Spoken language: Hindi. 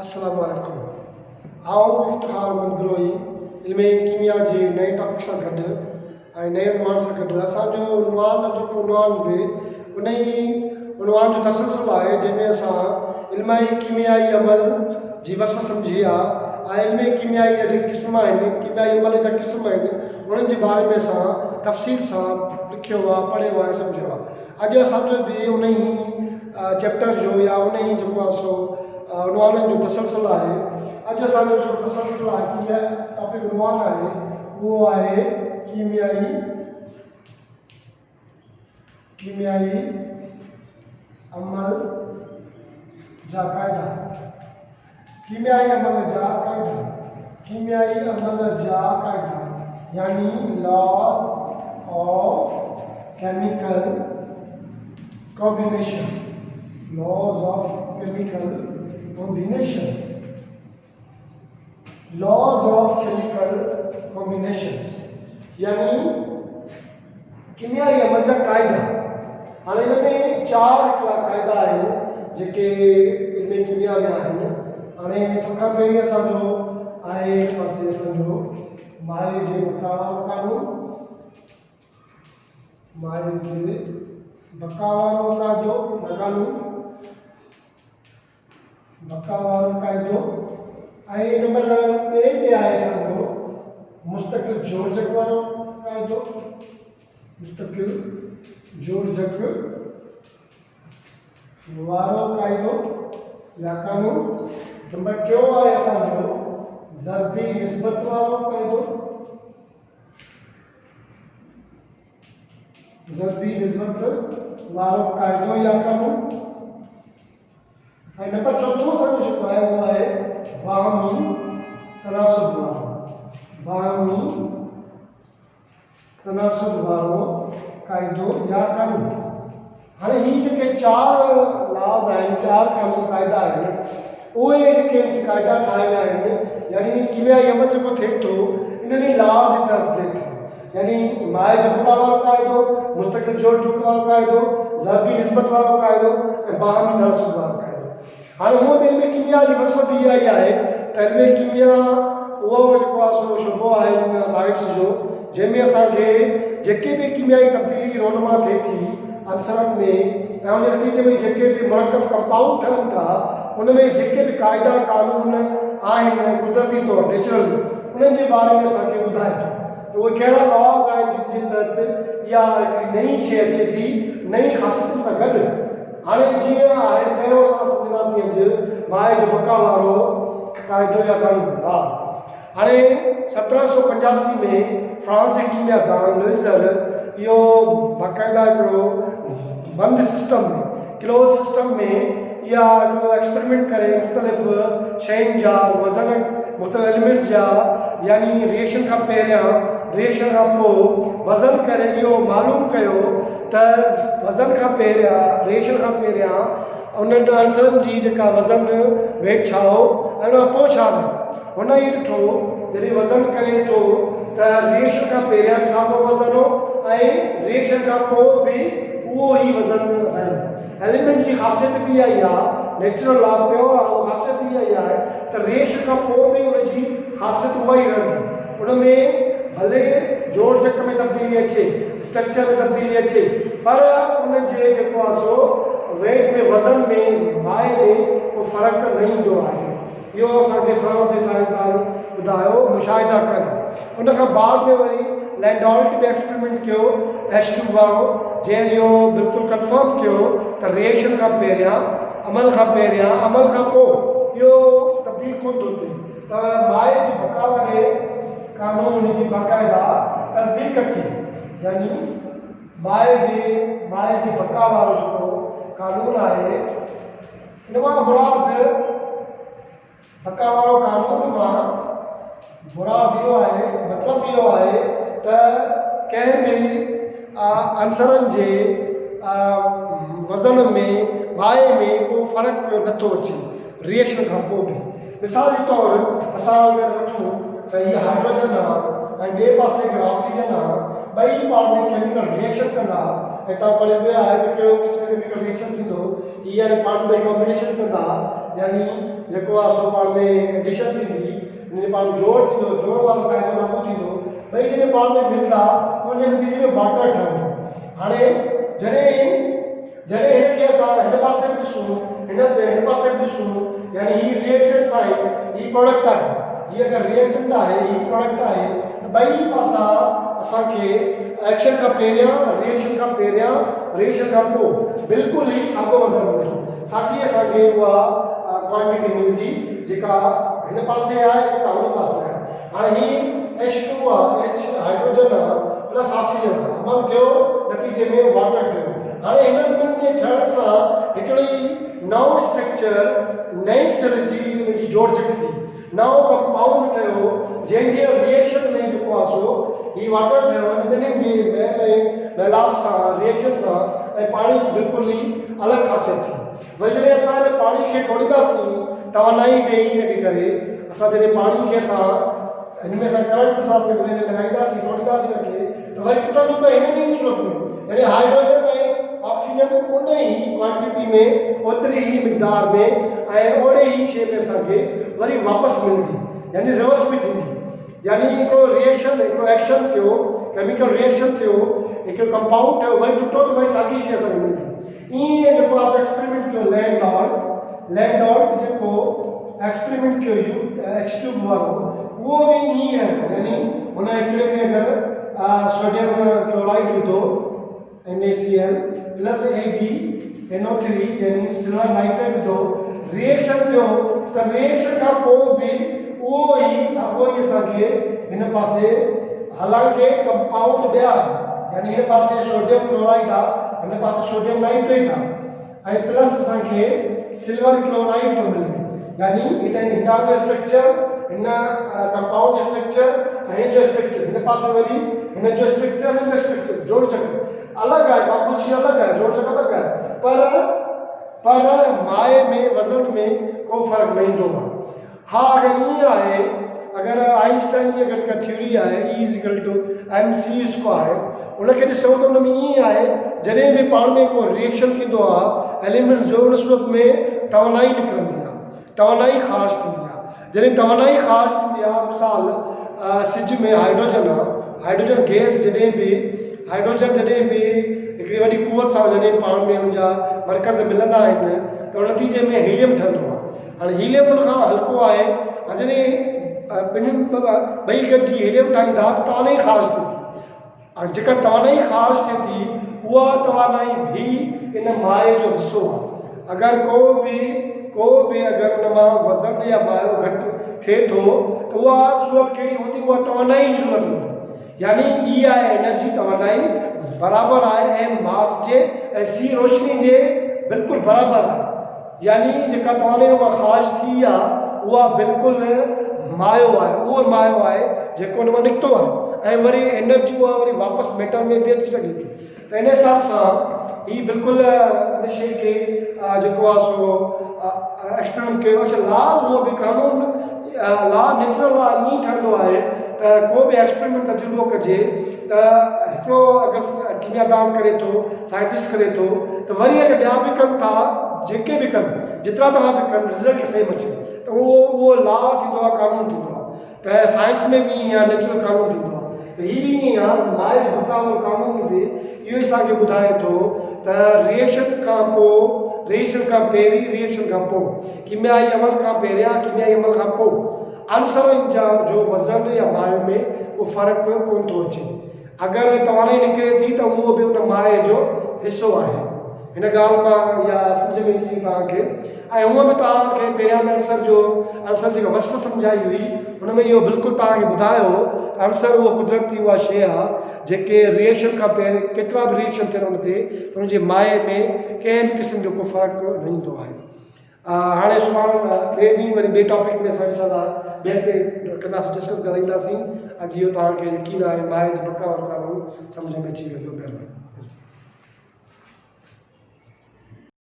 अस्सलाम वालेकुम। आओ इफ्तिखार मंदरोई इल्म कीमिया जे नए टॉपिक सां गॾु ऐं नए उनवान सां गॾु असांजो उनवान जेको उनवान बि उन ई उनवान जो तसलसल आहे जंहिंमें असां इल्म कीमियाई अमल जी वसफ़ सम्झी आहे ऐं इल्म कीमियाई जा जेके क़िस्म आहिनि कीमियाई अमल जा क़िस्म आहिनि उन्हनि जे बारे में असां तफ़सील सां लिखियो आहे पढ़ियो आहे सम्झियो आहे। अॼु असांजो बि उन ई चैप्टर जो या उन ई जेको आहे सो उनवान जो तसलसल आहे। अॼु असांजो जो तसलसल आहे कीमिया टॉपिक उनवान आहे उहो आहे कीमियाई अमल जा क़ाइदा। कीमियाई अमल जा क़ाइदा, कीमियाई अमल जा क़ाइदा यानी laws of chemical combinations, laws of chemical combinations, laws of chemical combinations यानी कीमियाई अमल जा क़ाइदा। हाणे हिन में चार हिकिड़ा क़ाइदा आहिनि जेके इल्म कीमिया में आहिनि। हाणे सभ खां पहिरीं असांजो आहे पासे असांजो माए जे बकावारो क़ानून, माए जे बकावारो क़ाइदो बकावारो क़ाइदो ऐं नंबर ॿिए ते आहे असांजो मुस्तक़िल जोड़जक वारो क़ाइदो, मुस्तक़िल जोड़जक वारो क़ाइदो या क़ानून। नंबर टियों आहे असांजो ज़रबी निस्बत वारो क़ाइदो, ज़रबी निस्बत वारो क़ाइदो या क़ानून। ऐं नंबर चौथों असांजो जेको आहे उहो आहे बाहमी तनासुब वारो क़ाइदो या क़ानून। हाणे ही जेके चार लॉज आहिनि, चार क़ानून क़ाइदा आहिनि, उहे जेके क़ाइदा ठाहे विया आहिनि यानी कीमियाई अमल जेको थिए थो इन्हनि लॉज जे तहत थिए थो। यानी माए जे बका वारो क़ाइदो, मुस्तक़िल जोड़जक वारो क़ाइदो, ज़रबी निस्बत वारो क़ाइदो ऐं बाहमी तनासुब वारो क़ाइदो। हाणे हूअं बि इल्म कीमिया जी वसफ़ बि इहा ई आहे त इल्म कीमिया उहो जेको आहे सो शुबो आहे साइंस जो जंहिंमें असांखे जेके बि कीमियाई तब्दीली रोनमा थिए थी अंसरनि में ऐं उन नतीजे में जेके बि मुरकब कंपाउंड ठहनि था उन में जेके बि क़ाइदा क़ानून आहिनि कुदरती तौरु नेचुरल उन्हनि जे बारे में असांखे ॿुधाए थो त उहे कहिड़ा लॉज आहिनि जिन जे तहत इहा हिकिड़ी नई शइ अचे थी नई ख़ासियतुनि सां गॾु। हाणे जीअं आहे पहिरियों असां सम्झंदासीं अॼु माए जे बका वारो क़ाइदो या क़ानून लॉ। हाणे 1785 में फ्रांस जे कीमियादान लुइज़र इहो बाक़ाइदा हिकिड़ो बंदि सिस्टम में क्लोज सिस्टम में इहा हिकिड़ो एक्सपेरिमेंट करे मुख़्तलिफ़ शयुनि जा वज़न मुख़्तलिफ़ एलिमेंट्स जा यानी रिएक्शन खां पहिरियां रिएक्शन खां पोइ वज़न करे इहो मालूम कयो त वज़न खां पहिरियां रिएक्शन खां पहिरियां उन्हनि अंसरनि जी जेका वज़न वेट छा हो ऐं उन खां पोइ छा हो। हुन ई ॾिठो जॾहिं वज़न करे ॾिठो त रिएक्शन खां पहिरियां साॻियो वज़न हो ऐं रिएक्शन खां पोइ बि उहो ई वज़न रहियो। एलिमेंट जी ख़ासियत बि इहा ई आहे, नेचुरल लॉ प्योर आहे, उहा ख़ासियत इहा ई आहे त रिएक्शन खां पोइ बि उनजी ख़ासियत उहा ई रहंदी। उन में भले जोड़जक में तब्दीली अचे, स्ट्रक्चर में तब्दीली अचे, पर उन जे जेको आहे सो वेट में वज़न में माए में को फ़र्क़ु न ईंदो आहे। इहो असांखे फ्रांस जे साइंसदान ॿुधायो मुशाहिदा कनि। उन खां बाद में वरी लैंडॉल्ट बि एक्सपेरिमेंट कयो H2 वारो जंहिं इहो बिल्कुलु कंफर्म कयो त रिएक्शन खां पहिरियां अमल खां पहिरियां अमल खां पोइ इहो तब्दील कोन थो थिए त माए जे बका वारे क़ानून जी बाक़ाइदा तस्दीक थी। यानी माए जे बका वारो जेको क़ानून आहे इन मां मुराद बका वारो क़ानून मां मुराद इहो आहे, मतिलबु इहो आहे त कंहिं बि अंसरनि जे वज़न में माए में को फ़र्क़ु नथो अचे रिएक्शन खां पोइ बि। मिसाल जे तौरु असां अगरि वठूं त हीअ हाइड्रोजन आहे ऐं ॿिए पासे हिकिड़ो ऑक्सीजन आहे, ॿई पाण में केमिकल रिएक्शन कंदा ऐं तव्हां पढ़ियो वियो आहे त कहिड़ो क़िस्म जो केमिकल रिएक्शन थींदो, हीअ पाण में कॉम्बिनेशन कंदा यानी जेको आहे सो पाण में एडिशन थींदी इन पाण जोड़ थींदो जोड़ वारो क़ाइदो लागू थींदो ॿई जॾहिं पाण में मिलंदा त उन नतीजे में वाटर ठहंदो हाणे जॾहिं हिनखे असां हिन पासे बि ॾिसूं हिन पासे बि ॾिसूं यानी ही रिएक्टेंट्स आहे ही प्रोडक्ट आहे ही अगरि रिएक्टेंट आहे ही प्रोडक्ट आहे त ॿई पासा असांखे एक्शन खां पहिरियां रिएक्शन खां पोइ बिल्कुलु ई साॻियो वज़न मिलंदो साॻी असांखे उहा क्वांटिटी मिलंदी जेका हिन पासे आहे जेका हुन पासे आहे हाणे ही H2 आहे H हाइड्रोजन आहे प्लस ऑक्सीजन आहे अमल थियो नतीजे में वाटर थियो हाणे हिननि ॿिनि जे ठहण सां हिकिड़ी नओं स्ट्रक्चर नई सेल जी जोड़जक थी नओं कंपाउंड ठहियो जंहिंजे रिएक्शन में जेको आहे सो ही वाटर ठहियो हिन ॿिन्हिनि जे मेलाप सां रिएक्शन सां ऐं पाणी जी बिल्कुलु ई अलॻि ख़ासियत थी वरी जॾहिं असां हिन पाणी खे टोड़ींदासीं तवानाई में हिनखे करे असां जॾहिं पाणी खे असां हिन में असां करंट सां लॻाईंदासीं टोड़ींदासीं हिनखे त वरी टुटंदो त हिन ई सूरत में यानी हाइड्रोजन ऐं ऑक्सीजन उन ही क्वांटिटी में ओतिरी ही मिक़दार में ऐं ओड़े ही शइ में असांखे वरी वापसि मिलंदी यानी रिवर्स बि थींदी यानी हिकिड़ो रिएक्शन हिकिड़ो एक्शन थियो केमिकल रिएक्शन थियो हिकिड़ो कंपाउंड थियो वरी टुटो त वरी साॻी शइ असांखे मिलंदी ईअं जेको आहे एक्सपेरिमेंट कयो लैंडलॉर्ड जेको एक्सपेरिमेंट कयो H2 वारो उहो बि ईअं आहे यानी हुन हिकिड़े में अगरि सोडियम क्लोराइड विधो NaCl प्लस Ag यानी सिल्वर नाइट्रेट विधो रिएक्शन थियो त रिएक्शन खां पोइ बि उहो ई साॻियो ई असांखे हिन पासे हालांकि कंपाउंड ॿिया यानी हिन पासे सोडियम क्लोराइड आहे हिन पासे सोडियम नाइट्रेट आहे ऐं प्लस असांखे सिल्वर क्लोराइड थो मिले यानी हिन जो स्ट्रक्चर हिन कंपाउंड स्ट्रक्चर ऐं हिन जो स्ट्रक्चर हिन पासे वरी हिन जो स्ट्रक्चर जोड़जक अलॻि आहे वापसि अलॻि आहे जोड़जक अलॻि आहे पर माए में वज़न में को फ़र्क़ु न ईंदो आहे हा अगरि ईअं आहे अगरि आइंस्टाइन जी अगरि का थ्योरी आहे E=mc², उनखे ॾिसूं त उन में ईअं आहे जॾहिं बि पाण में को रिएक्शन थींदो आहे एलिमेंट जो उन सूरत में तवानाई निकिरंदी आहे तवानाई ख़ारिज थींदी आहे जॾहिं तवानाई ख़ारिज थींदी आहे मिसाल सिज में हाइड्रोजन आहे हाइड्रोजन गैस जॾहिं बि हिकिड़ी वॾी कुवत सां जॾहिं पाण में हुनजा मर्कज़ मिलंदा आहिनि त उन नतीजे में हीलियम ठहंदो आहे हाणे हीलियम उन खां हल्को आहे ऐं जॾहिं ॿई गॾिजी हीलियम ठाहींदा त तवानाई ख़ारिज थींदी ऐं जेका तवानाई ख़ारिज थिए थी उहा तवानाई बि इन माए जो हिसो आहे अगरि को बि अगरि उन मां वज़न या मायो घटि थिए थो त उहा सूरत कहिड़ी हूंदी उहा तवानाई जी सूरत हूंदी यानी इहा आहे एनर्जी तवानाई बराबरि आहे ऐं मास जे ऐं सी रोशनी जे बिल्कुलु बराबरि आहे यानी जेका तवानाई मां ख़ारिज थी आहे उहा बिल्कुलु मायो आहे जेको हुन मां निकितो आहे ऐं वरी एनर्जी उहा वरी वापसि मैटर में बि अची सघे थी त इन हिसाब सां ही बिल्कुलु इन शइ खे जेको आहे सो एक्सपेरिमेंट कयो अच्छा लाज़ उहो बि कानून ला नेचुरल लॉ ईअं ठहंदो आहे त को बि एक्सपेरिमेंट तजुर्बो कजे त हिकिड़ो अगरि कीमियादान करे थो साइंटिस्ट करे थो त वरी अगरि ॿिया बि कनि था जेके बि कनि जेतिरा दफ़ा बि कनि रिज़ल्ट सेम अचे त उहो लॉ थींदो आहे कानून थींदो आहे त साइंस में बि ईअं नेचुरल कानून थींदो आहे त हीअ बि ईअं आहे माए जो बकाव कानून बि इहो ई असांखे ॿुधाए थो त रिएक्शन खां पहिरीं रिएक्शन खां पोइ कीमियाई अमल खां पहिरियां कीमियाई अमल खां पोइ अंसरनि जो वज़न या माए में को फ़र्क़ु कोन थो अचे अगरि तवानाई निकिरे थी त उहो बि उन माए जो हिसो आहे हिन ॻाल्हि मां इहा सम्झ में ईंदी तव्हांखे ऐं हूअं बि तव्हांखे पहिरियां में अंसर जेका वस्फ़ सम्झाई हुई हुन में इहो बिल्कुलु तव्हांखे ॿुधायो त अंसर उहो कुदरती उहा शइ आहे जेके रिएक्शन खां पहिरीं केतिरा बि रिएक्शन थियनि हुन ते त हुनजे माए में कंहिं बि क़िस्म जो को फ़र्क़ु न ईंदो आहे हाणे सुभाणे ॿिए ॾींहुं वरी ॿिए टॉपिक में असां इनशाला ॿिए ते कंदासीं डिस्कस कराईंदासीं अॼु इहो तव्हांखे यकीन आहे माए जे बका वारो कानून सम्झ में अची वेंदो महिरबानी